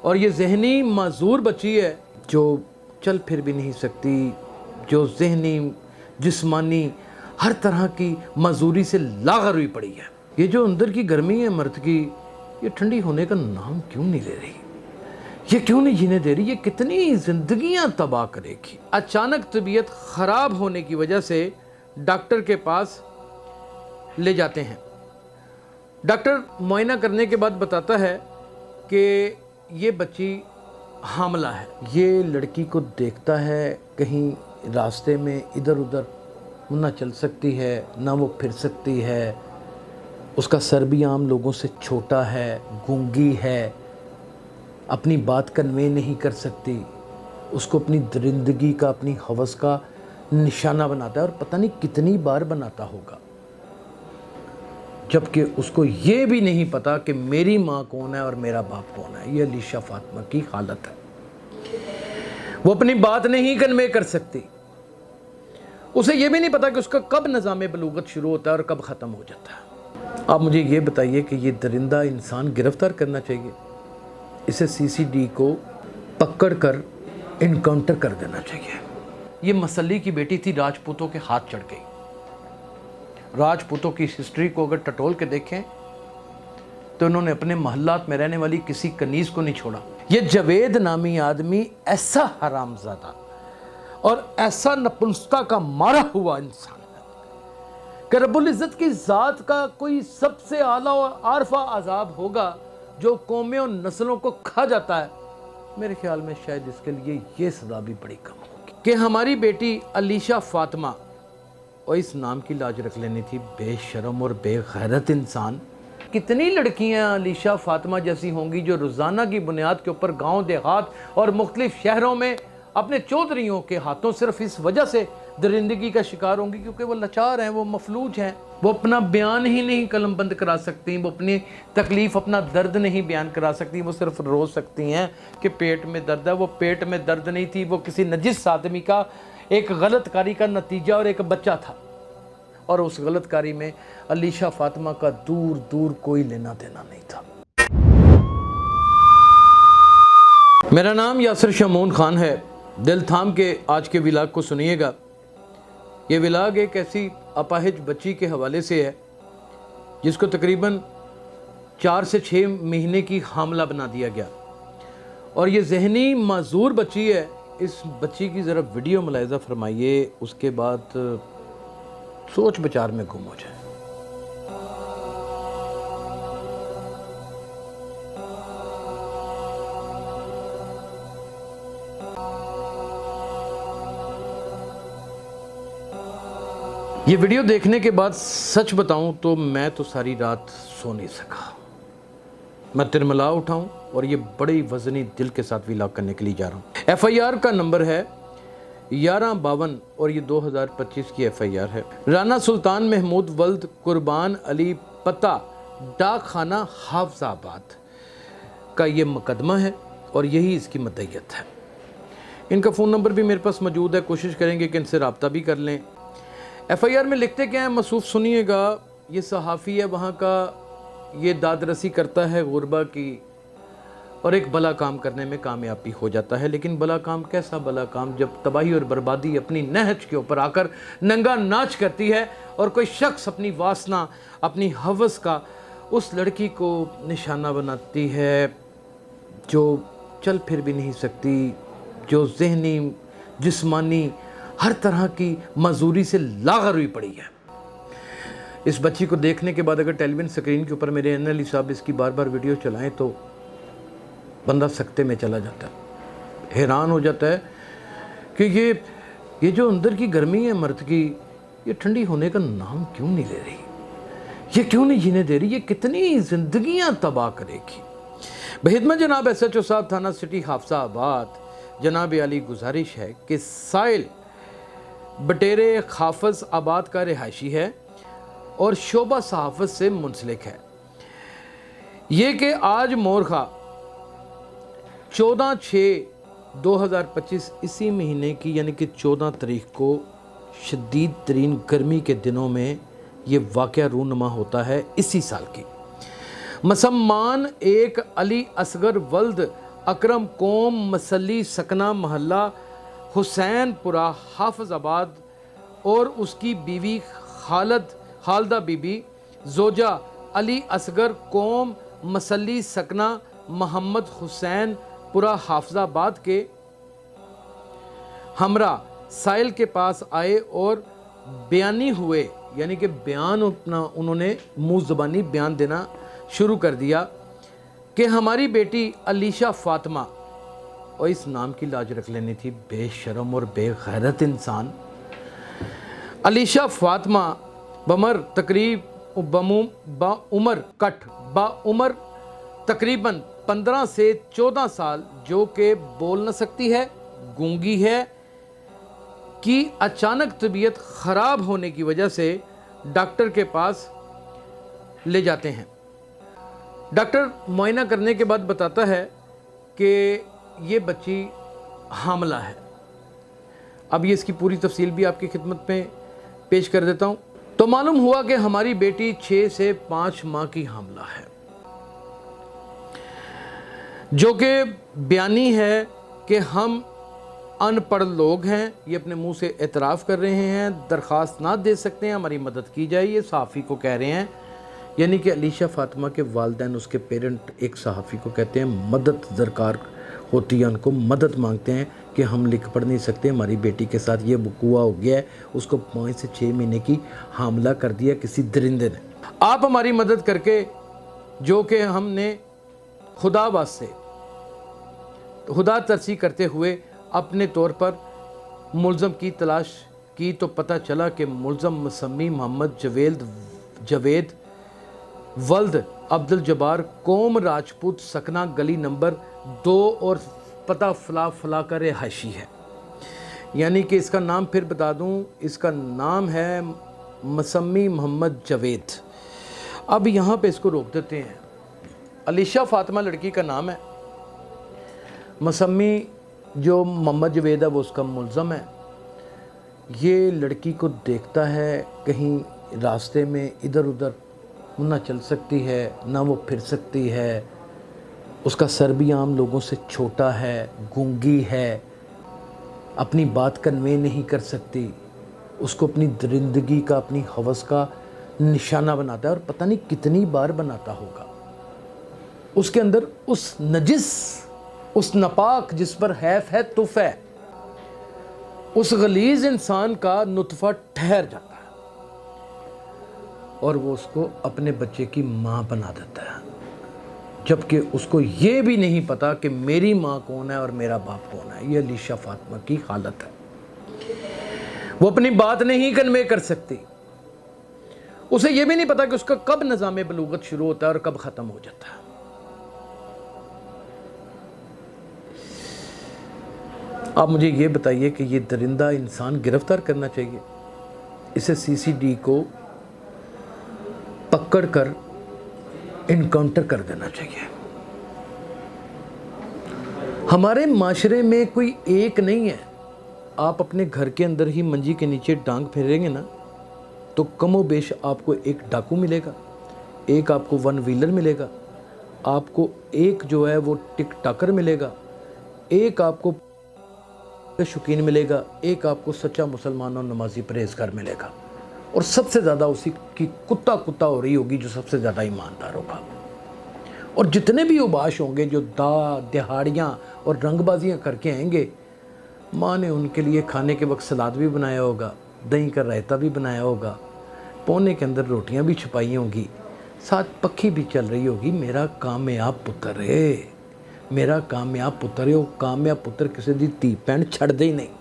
اور یہ ذہنی معذور بچی ہے جو چل پھر بھی نہیں سکتی، جو ذہنی جسمانی ہر طرح کی معذوری سے لاغر ہوئی پڑی ہے۔ یہ جو اندر کی گرمی ہے مرد کی، یہ ٹھنڈی ہونے کا نام کیوں نہیں لے رہی؟ یہ کیوں نہیں جینے دے رہی؟ یہ کتنی زندگیاں تباہ کرے گی۔ اچانک طبیعت خراب ہونے کی وجہ سے ڈاکٹر کے پاس لے جاتے ہیں۔ ڈاکٹر معائنہ کرنے کے بعد بتاتا ہے کہ یہ بچی حاملہ ہے۔ یہ لڑکی کو دیکھتا ہے، کہیں راستے میں ادھر ادھر نہ چل سکتی ہے، نہ وہ پھر سکتی ہے، اس کا سر بھی عام لوگوں سے چھوٹا ہے، گونگی ہے، اپنی بات کنوے نہیں کر سکتی، اس کو اپنی درندگی کا، اپنی ہوس کا نشانہ بناتا ہے، اور پتہ نہیں کتنی بار بناتا ہوگا، جبکہ اس کو یہ بھی نہیں پتا کہ میری ماں کون ہے اور میرا باپ کون ہے۔ یہ علیشہ فاطمہ کی حالت ہے۔ وہ اپنی بات نہیں کنوے کر سکتی، اسے یہ بھی نہیں پتا کہ اس کا کب نظام بلوغت شروع ہوتا ہے اور کب ختم ہو جاتا ہے۔ آپ مجھے یہ بتائیے کہ یہ درندہ انسان گرفتار کرنا چاہیے، اسے سی سی ڈی کو پکڑ کر انکاؤنٹر کر دینا چاہیے۔ یہ مسلی کی بیٹی تھی، راجپوتوں کے ہاتھ چڑھ گئی۔ راجپوتوں کی ہسٹری کو اگر ٹٹول کے دیکھیں تو انہوں نے اپنے محلات میں رہنے والی کسی کنیز کو نہیں چھوڑا۔ یہ جاوید نامی آدمی ایسا حرامزادہ اور ایسا نپنسکتا کا مارا ہوا انسان ہے کہ رب العزت کی ذات کا کوئی سب سے اعلیٰ اور عارفہ عذاب ہوگا جو قومیں اور نسلوں کو کھا جاتا ہے۔ میرے خیال میں شاید اس کے لیے یہ سزا بھی بڑی کم ہوگی کہ ہماری بیٹی علیشہ فاطمہ، اور اس نام کی لاج رکھ لینی تھی، بے شرم اور بے غیرت انسان۔ کتنی لڑکیاں علیشہ فاطمہ جیسی ہوں گی جو روزانہ کی بنیاد کے اوپر گاؤں دیہات اور مختلف شہروں میں اپنے چودھریوں کے ہاتھوں صرف اس وجہ سے درندگی کا شکار ہوں گی کیونکہ وہ لاچار ہیں، وہ مفلوج ہیں، وہ اپنا بیان ہی نہیں قلم بند کرا سکتی، وہ اپنی تکلیف، اپنا درد نہیں بیان کرا سکتی، وہ صرف رو سکتی ہیں کہ پیٹ میں درد ہے۔ وہ پیٹ میں درد نہیں تھی، وہ کسی نجس آدمی کا ایک غلط کاری کا نتیجہ اور ایک بچہ تھا، اور اس غلط کاری میں علیشہ فاطمہ کا دور دور کوئی لینا دینا نہیں تھا۔ میرا نام یاسر شمعون خان ہے۔ دل تھام کے آج کے ولاگ کو سنیے گا۔ یہ ولاگ ایک ایسی اپاہج بچی کے حوالے سے ہے جس کو تقریباً 4 سے 6 مہینے کی حاملہ بنا دیا گیا، اور یہ ذہنی معذور بچی ہے۔ اس بچی کی ذرا ویڈیو ملاحظہ فرمائیے، اس کے بعد سوچ بچار میں گم ہو جائے۔ یہ ویڈیو دیکھنے کے بعد سچ بتاؤں تو میں تو ساری رات سو نہیں سکا۔ میں ترملا اٹھاؤں اور یہ بڑی وزنی دل کے ساتھ ولاگ کرنے کے لیے جا رہا ہوں۔ ایف آئی آر کا نمبر ہے 1152 اور یہ 2025 کی ایف آئی آر ہے۔ رانا سلطان محمود ولد قربان علی پتہ ڈاک خانہ حافظ آباد کا یہ مقدمہ ہے اور یہی اس کی مدعیت ہے۔ ان کا فون نمبر بھی میرے پاس موجود ہے، کوشش کریں گے کہ ان سے رابطہ بھی کر لیں۔ ایف آئی آر میں لکھتے کیا ہیں مصوف سنیے گا۔ یہ صحافی ہے وہاں کا، یہ داد رسی کرتا ہے غربا کی اور ایک بلا کام کرنے میں کامیابی ہو جاتا ہے، لیکن بلا کام کیسا بلا کام جب تباہی اور بربادی اپنی نہج کے اوپر آ کر ننگا ناچ کرتی ہے اور کوئی شخص اپنی واسنا، اپنی ہوس کا اس لڑکی کو نشانہ بناتی ہے جو چل پھر بھی نہیں سکتی، جو ذہنی جسمانی ہر طرح کی معذوری سے لاغر ہوئی پڑی ہے۔ اس بچی کو دیکھنے کے بعد اگر ٹیلی ویژن سکرین کے اوپر میرے علی صاحب اس کی بار بار ویڈیو چلائیں تو بندہ سکتے میں چلا جاتا ہے، حیران ہو جاتا ہے کہ یہ جو اندر کی گرمی ہے مرد کی، یہ ٹھنڈی ہونے کا نام کیوں نہیں لے رہی؟ یہ کیوں نہیں جینے دے رہی؟ یہ کتنی زندگیاں تباہ کرے گی۔ بخدمت جناب ایس ایچ او صاحب تھانہ سٹی حافظ آباد جناب علی گزارش ہے کہ سائل بٹیرے حافظ آباد کا رہائشی ہے اور شعبہ صحافت سے منسلک ہے۔ یہ کہ آج مورخہ 14/6/2025 اسی مہینے کی یعنی کہ 14 تاریخ کو شدید ترین گرمی کے دنوں میں یہ واقعہ رونما ہوتا ہے اسی سال کی۔ مسلمان ایک علی اصغر ولد اکرم قوم مسلی سکنہ محلہ حسین پورہ حافظ آباد اور اس کی بیوی خالدہ بی بی زوجہ علی اصغر قوم مسلی سکنہ محمد حسین پورہ حافظ آباد کے ہمراہ سائل کے پاس آئے اور بیانی ہوئے، یعنی کہ بیان اپنا انہوں نے منہ زبانی بیان دینا شروع کر دیا کہ ہماری بیٹی علیشہ فاطمہ، اور اس نام کی لاج رکھ لینی تھی، بے شرم اور بے غیرت انسان، علیشہ فاطمہ عمر تقریباً 15 سے 14 سال، جو کہ بول نہ سکتی ہے، گونگی ہے، کی اچانک طبیعت خراب ہونے کی وجہ سے ڈاکٹر کے پاس لے جاتے ہیں۔ ڈاکٹر معائنہ کرنے کے بعد بتاتا ہے کہ یہ بچی حاملہ ہے۔ اب یہ اس کی پوری تفصیل بھی آپ کی خدمت میں پیش کر دیتا ہوں۔ تو معلوم ہوا کہ ہماری بیٹی 6 سے 5 ماہ کی حاملہ ہے، جو کہ بیانی ہے کہ ہم ان پڑھ لوگ ہیں، یہ اپنے منہ سے اعتراف کر رہے ہیں، درخواست نہ دے سکتے ہیں، ہماری مدد کی جائے، یہ صحافی کو کہہ رہے ہیں، یعنی کہ علیشہ فاطمہ کے والدین، اس کے پیرنٹ ایک صحافی کو کہتے ہیں مدد درکار ہوتی ہے، ان کو مدد مانگتے ہیں کہ ہم لکھ پڑھ نہیں سکتے، ہماری بیٹی کے ساتھ یہ وقوع ہو گیا ہے، اس کو 5 سے 6 مہینے کی حاملہ کر دیا کسی درندے نے، آپ ہماری مدد کر کے، جو کہ ہم نے خدا واسطے خدا ترسی کرتے ہوئے اپنے طور پر ملزم کی تلاش کی، تو پتہ چلا کہ ملزم مسمی محمد جوید ولد عبد الجبار قوم راجپوت سکنہ گلی نمبر 2 اور پتہ فلا کا رہائشی ہے، یعنی کہ اس کا نام پھر بتا دوں، اس کا نام ہے مسمی محمد جوید۔ اب یہاں پہ اس کو روک دیتے ہیں۔ علیشہ فاطمہ لڑکی کا نام ہے، مسمی جو محمد جوید ہے وہ اس کا ملزم ہے۔ یہ لڑکی کو دیکھتا ہے، کہیں راستے میں ادھر ادھر نہ چل سکتی ہے، نہ وہ پھر سکتی ہے، اس کا سر بھی عام لوگوں سے چھوٹا ہے، گونگی ہے، اپنی بات کنوے نہیں کر سکتی، اس کو اپنی درندگی کا، اپنی ہوس کا نشانہ بناتا ہے، اور پتہ نہیں کتنی بار بناتا ہوگا۔ اس کے اندر اس نجس، اس ناپاک جس پر حیف ہے، تف ہے، اس غلیظ انسان کا نطفہ ٹھہر جاتا ہے، اور وہ اس کو اپنے بچے کی ماں بنا دیتا ہے، جبکہ اس کو یہ بھی نہیں پتا کہ میری ماں کون ہے اور میرا باپ کون ہے۔ یہ علیشہ فاطمہ کی حالت ہے، وہ اپنی بات نہیں کنوے کر سکتی، اسے یہ بھی نہیں پتا کہ اس کا کب نظام بلوغت شروع ہوتا ہے اور کب ختم ہو جاتا ہے۔ آپ مجھے یہ بتائیے کہ یہ درندہ انسان گرفتار کرنا چاہیے، اسے CCD کو پکڑ کر انکاؤنٹر کر دینا چاہیے۔ ہمارے معاشرے میں کوئی ایک نہیں ہے، آپ اپنے گھر کے اندر ہی منجی کے نیچے ڈانگ پھیریں گے نا، تو کم و بیش آپ کو ایک ڈاکو ملے گا، ایک آپ کو 1 ویلر ملے گا، آپ کو ایک جو ہے وہ ٹک ٹاکر ملے گا، ایک آپ کو شوقین ملے گا، ایک آپ کو سچا مسلمان اور نمازی پرہیزگار ملے گا، اور سب سے زیادہ اسی کی کتا ہو رہی ہوگی جو سب سے زیادہ ایماندار ہوگا۔ اور جتنے بھی اوباش ہوں گے جو دہاڑیاں اور رنگ بازیاں کر کے آئیں گے، ماں نے ان کے لیے کھانے کے وقت سلاد بھی بنایا ہوگا، دہی کا رائتا بھی بنایا ہوگا، پونے کے اندر روٹیاں بھی چھپائی ہوں گی، ساتھ پکھی بھی چل رہی ہوگی، میرا کامیاب پتر ہے، میرا کامیاب پتر ہے۔ وہ کامیاب پتر کسی دی تھی پین چھڑ دے ہی نہیں۔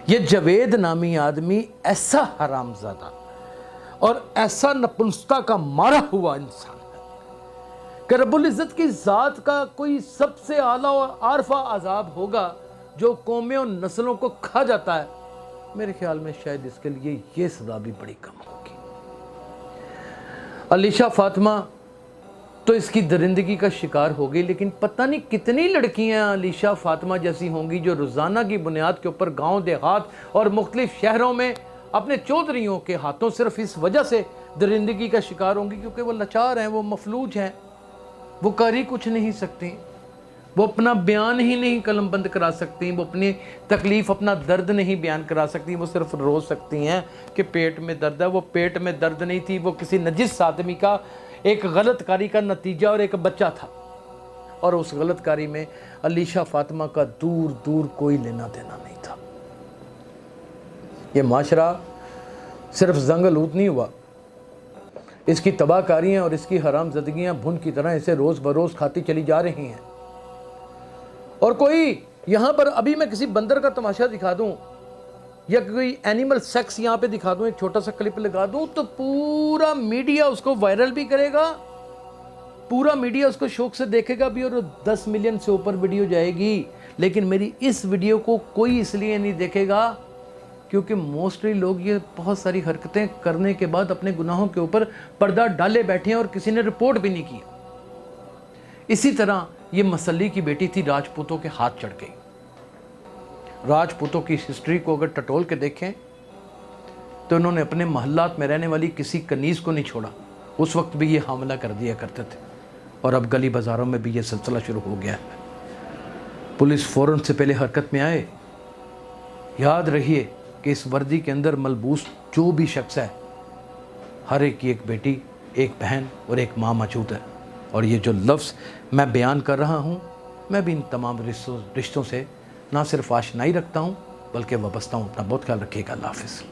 یہ جوید نامی آدمی ایسا حرامزادہ اور ایسا نپنسکتا کا مارا ہوا انسان ہے کہ رب العزت کی ذات کا کوئی سب سے اعلیٰ اور عارفہ عذاب ہوگا جو قومیں اور نسلوں کو کھا جاتا ہے، میرے خیال میں شاید اس کے لیے یہ سزا بھی بڑی کم ہوگی۔ علیشہ فاطمہ تو اس کی درندگی کا شکار ہو گئی، لیکن پتہ نہیں کتنی لڑکیاں علیشہ فاطمہ جیسی ہوں گی جو روزانہ کی بنیاد کے اوپر گاؤں دیہات اور مختلف شہروں میں اپنے چودھریوں کے ہاتھوں صرف اس وجہ سے درندگی کا شکار ہوں گی کیونکہ وہ لاچار ہیں، وہ مفلوج ہیں، وہ کر ہی کچھ نہیں سکتی۔ وہ اپنا بیان ہی نہیں قلم بند کرا سکتی، وہ اپنی تکلیف، اپنا درد نہیں بیان کرا سکتی، وہ صرف رو سکتی ہیں کہ پیٹ میں درد ہے۔ وہ پیٹ میں درد نہیں تھی، وہ کسی نجس آدمی کا ایک غلط کاری کا نتیجہ اور ایک بچہ تھا، اور اس غلط کاری میں علیشہ فاطمہ کا دور دور کوئی لینا دینا نہیں تھا۔ یہ معاشرہ صرف زنگ آلود نہیں ہوا، اس کی تباہ کاریاں اور اس کی حرام زدگیاں بھن کی طرح اسے روز بروز کھاتی چلی جا رہی ہیں۔ اور کوئی یہاں پر ابھی میں کسی بندر کا تماشا دکھا دوں یا کوئی اینیمل سیکس یہاں پہ دکھا دوں، ایک چھوٹا سا کلپ لگا دوں، تو پورا میڈیا اس کو وائرل بھی کرے گا، پورا میڈیا اس کو شوق سے دیکھے گا بھی، اور 10 ملین سے اوپر ویڈیو جائے گی۔ لیکن میری اس ویڈیو کو کوئی اس لیے نہیں دیکھے گا کیونکہ موسٹلی لوگ یہ بہت ساری حرکتیں کرنے کے بعد اپنے گناہوں کے اوپر پردہ ڈالے بیٹھے ہیں اور کسی نے رپورٹ بھی نہیں کیا۔ اسی طرح یہ مسلی کی بیٹی تھی، راجپوتوں کے ہاتھ چڑھ گئی۔ راجپوتوں کی ہسٹری کو اگر ٹٹول کے دیکھیں تو انہوں نے اپنے محلات میں رہنے والی کسی کنیز کو نہیں چھوڑا، اس وقت بھی یہ حاملہ کر دیا کرتے تھے، اور اب گلی بازاروں میں بھی یہ سلسلہ شروع ہو گیا ہے۔ پولیس فوراً سے پہلے حرکت میں آئے۔ یاد رہیے کہ اس وردی کے اندر ملبوس جو بھی شخص ہے، ہر ایک کی ایک بیٹی، ایک بہن اور ایک ماں موجود ہے، اور یہ جو لفظ میں بیان کر رہا ہوں، میں بھی ان تمام رشتوں سے نہ صرف آشنائی رکھتا ہوں بلکہ وابستہ ہوں۔ اپنا بہت خیال رکھیے گا۔ اللہ حافظ۔